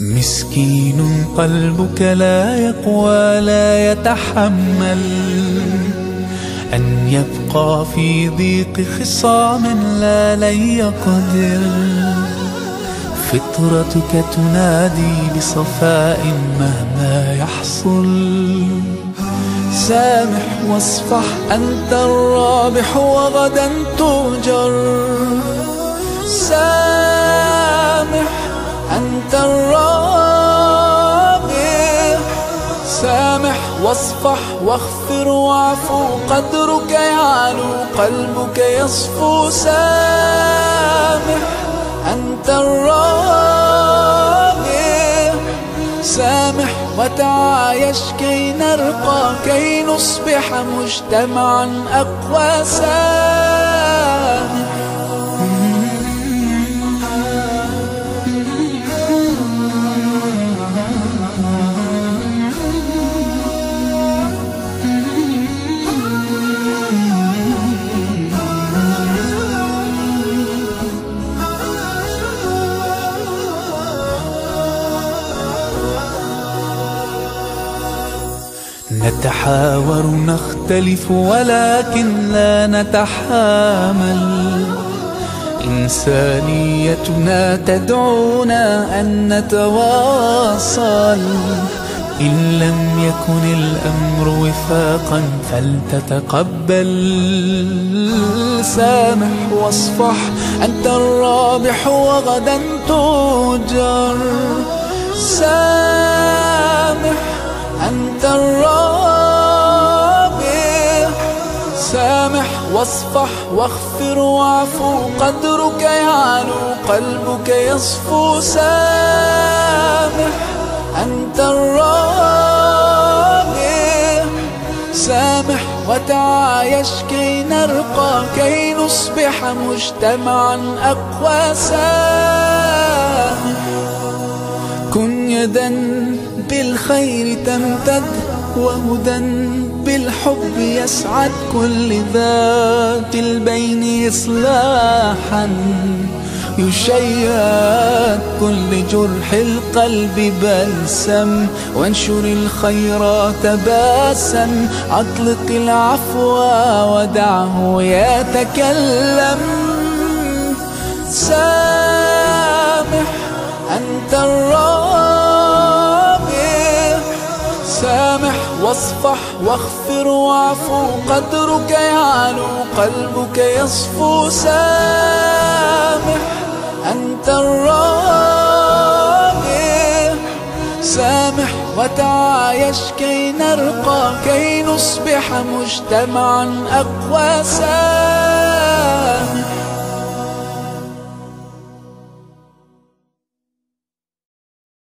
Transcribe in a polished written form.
مسكين قلبك لا يقوى لا يتحمل أن يبقى في ضيق خصام لا لن يقدر. فطرتك تنادي بصفاء مهما يحصل. سامح واصفح أنت الرابح وغدا تؤجر. سامح أنت الرابح. سامح واصفح واغفر واعفو قدرك يعلو قلبك يصفو. سامح أنت الرابح. سامح وتعايش كي نرقى كي نصبح مجتمعا أقوى. سامح نتحاور نختلف ولكن لا نتحامل. إنسانيتنا تدعونا أن نتواصل. إن لم يكن الأمر وفاقا فلتتقبل. سامح واصفح أنت الرابح وغدا تؤجر. سامح أنت الرابح. سامح واصفح واغفر واعفو قدرك يعلو قلبك يصفو. سامح أنت الرابح. سامح وتعايش كي نرقى كي نصبح مجتمعا أقوى. سامح كن يدا بالخير تمتد وهدى بالحب يسعد كل ذات البين إصلاحا يشيد كل جرح القلب بلسم. وانشر الخيرات باسا أطلق العفو ودعه يتكلم. سامح أنت الرابح. سامح واصفح واغفر واعفو قدرك يعلو قلبك يصفو. سامح أنت الرابح. سامح وتعايش كي نرقى كي نصبح مجتمعا أقوى. سامح